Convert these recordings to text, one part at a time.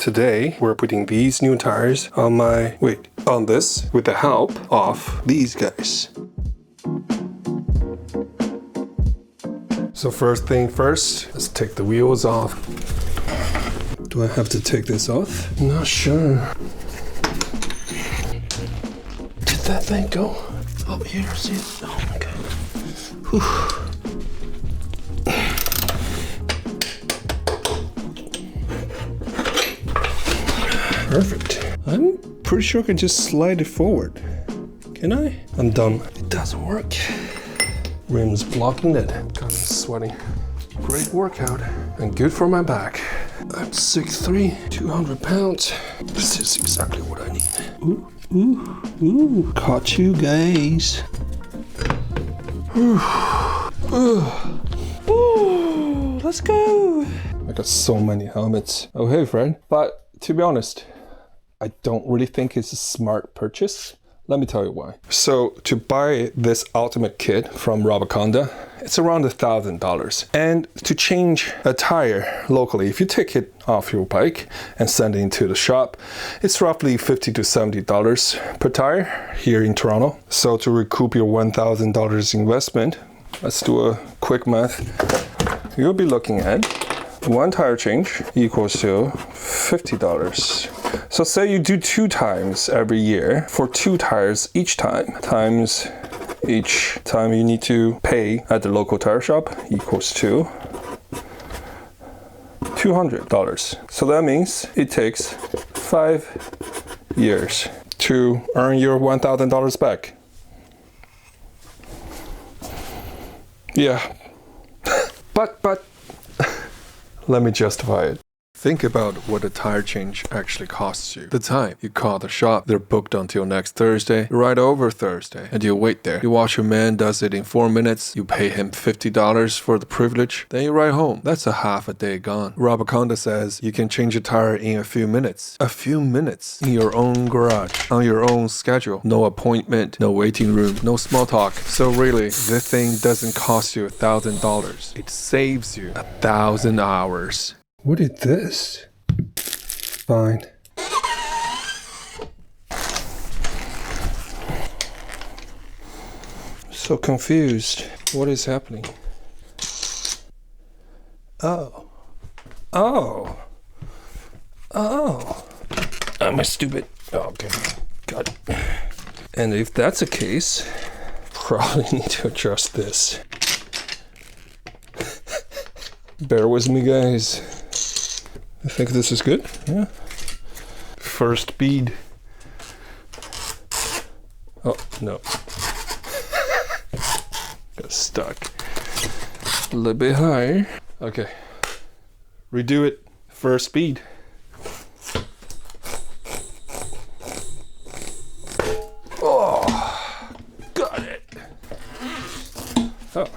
Today, we're putting these new tires on on this with the help of these guys. So first thing first, let's take the wheels off. Do I have to take this off? I'm not sure. Did that thing go up here? See it? Oh my god. Whew. Perfect. I'm pretty sure I can just slide it forward. Can I? I'm done. It doesn't work. Rim's blocking it. God, I'm sweating. Great workout and good for my back. I'm 6'3", 200 pounds. This is exactly what I need. Ooh, ooh, ooh. Caught you guys. Ooh, let's go. I got so many helmets. Oh, hey, friend. But to be honest, I don't really think it's a smart purchase. Let me tell you why. So to buy this ultimate kit from Rabaconda, it's around $1,000. And to change a tire locally, if you take it off your bike and send it into the shop, it's roughly $50 to $70 per tire here in Toronto. So to recoup your $1,000 investment, let's do a quick math. You'll be looking at one tire change equals to $50. So say you do 2 times every year for 2 tires each time, times each time you need to pay at the local tire shop equals to $200. So that means it takes 5 years to earn your $1,000 back. Yeah, but let me justify it. Think about what a tire change actually costs you. The time you call the shop, they're booked until next Thursday. You ride over Thursday and you wait there. You watch your man does it in 4 minutes. You pay him $50 for the privilege. Then you ride home. That's a half a day gone. Rabaconda says you can change a tire in a few minutes. A few minutes in your own garage, on your own schedule. No appointment, no waiting room, no small talk. So really, this thing doesn't cost you $1,000. It saves you 1,000 hours. What is this? Fine. So confused. What is happening? Oh. Am I stupid? Okay. Got it. And if that's the case, probably need to adjust this. Bear with me, guys. I think this is good. Yeah. First bead. Oh, no. Got stuck. A little bit higher. Okay. Redo it. First bead. Oh, got it. Oh.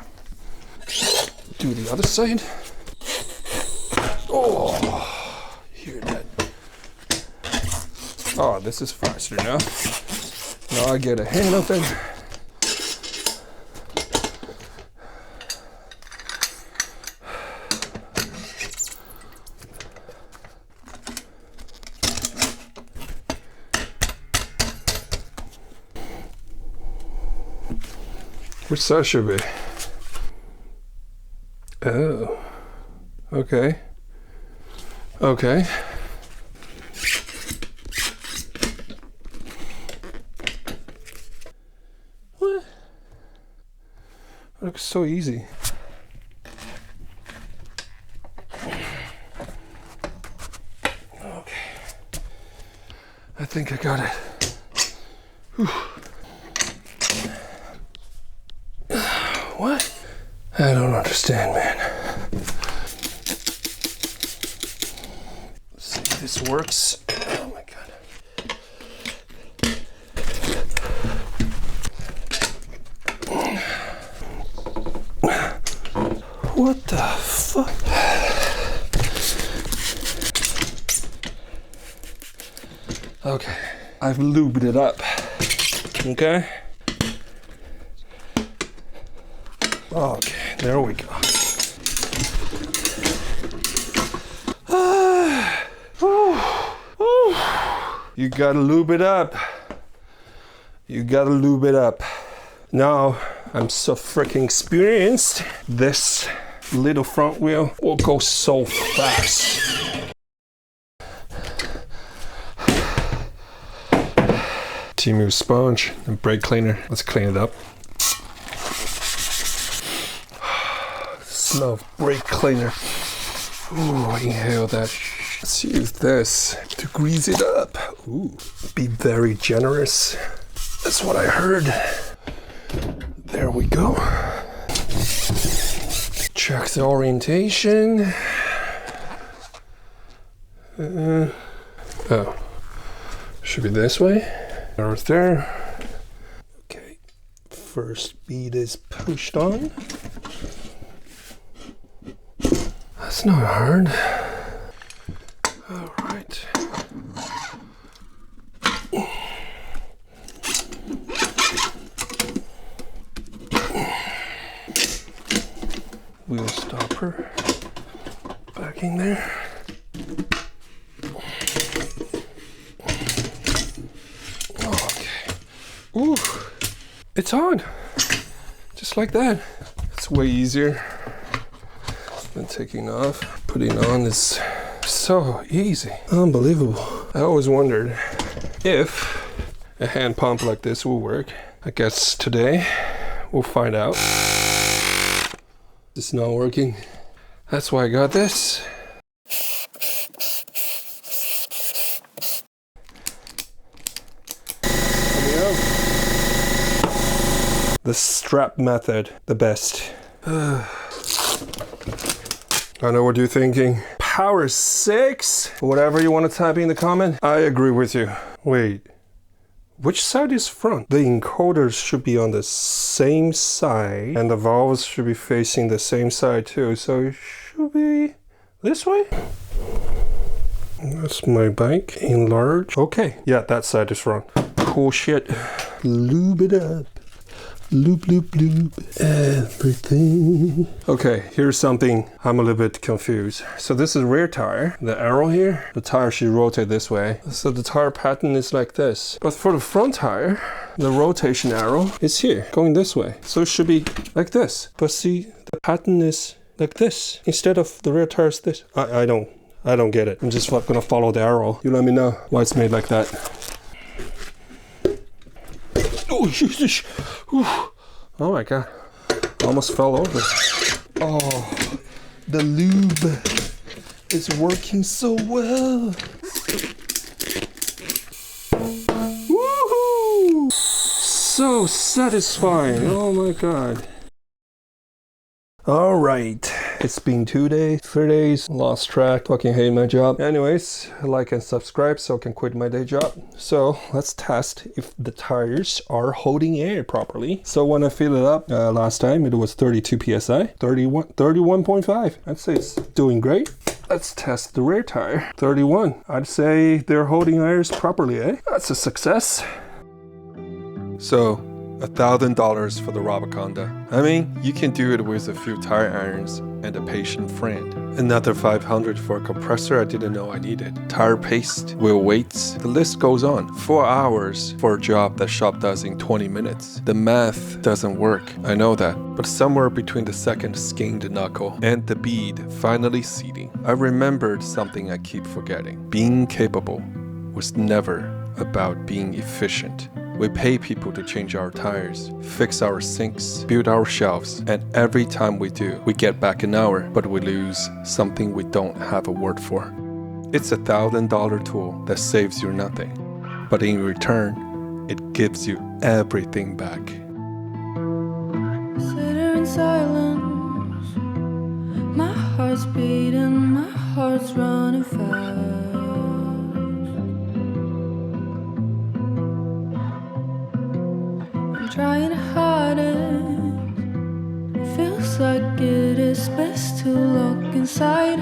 Do the other side. Oh, hear that. Oh, this is faster now. Now I get a hang of it. Which side should be? Oh, okay. Okay. What? It looks so easy. Okay. I think I got it. Whew. What? I don't understand, man. Let's see if this works. Oh my god. What the fuck? Okay, I've lubed it up. Okay. Okay, there we go. You gotta lube it up. You gotta lube it up. Now, I'm so freaking experienced. This little front wheel will go so fast. Timu sponge and brake cleaner. Let's clean it up. Smell of brake cleaner. Ooh, inhale that. Let's use this to grease it up. Ooh, be very generous. That's what I heard. There we go. Check the orientation. Oh, should be this way. Right there. Okay, first bead is pushed on. That's not hard. All right. Wheel stopper back in there. Okay. Ooh, it's on. Just like that. It's way easier than taking off. Putting on is so easy. Unbelievable. I always wondered if a hand pump like this will work. I guess today we'll find out. It's not working. That's why I got this. The strap method, the best. I know what you're thinking. Power 6? Whatever you want to type in the comment, I agree with you. Wait, which side is front? The encoders should be on the same side, and the valves should be facing the same side too, so it should be this way? That's my bike, enlarge. Okay, yeah, that side is front. Cool shit. Lube it up. Loop, loop, loop, everything. Okay, here's something I'm a little bit confused. So this is rear tire. The arrow here, the tire should rotate this way. So the tire pattern is like this. But for the front tire, the rotation arrow is here, going this way. So it should be like this. But see, the pattern is like this. Instead of the rear tire is this. I don't get it. I'm just gonna follow the arrow. You let me know why it's made like that. Oh my god, almost fell over. Oh, the lube is working so well. Woohoo! So satisfying. Oh my god. All right, it's been 2 days, 3 days, lost track, fucking hate my job. Anyways, like and subscribe so I can quit my day job. So let's test if the tires are holding air properly. So when I filled it up last time, it was 32 psi, 31.5. I'd say it's doing great. Let's test the rear tire, 31. I'd say they're holding airs properly, eh? That's a success. So, $1,000 for the Rabaconda. I mean, you can do it with a few tire irons and a patient friend. Another $500 for a compressor I didn't know I needed. Tire paste, wheel weights, the list goes on. 4 hours for a job that shop does in 20 minutes. The math doesn't work, I know that. But somewhere between the second skinned knuckle and the bead finally seating, I remembered something I keep forgetting. Being capable was never about being efficient. We pay people to change our tires, fix our sinks, build our shelves, and every time we do, we get back an hour, but we lose something we don't have a word for. It's a $1,000 tool that saves you nothing, but in return, it gives you everything back. Sit here in silence, my heart's beating, my heart's running fast. Trying to hide it, feels like it is best to look inside.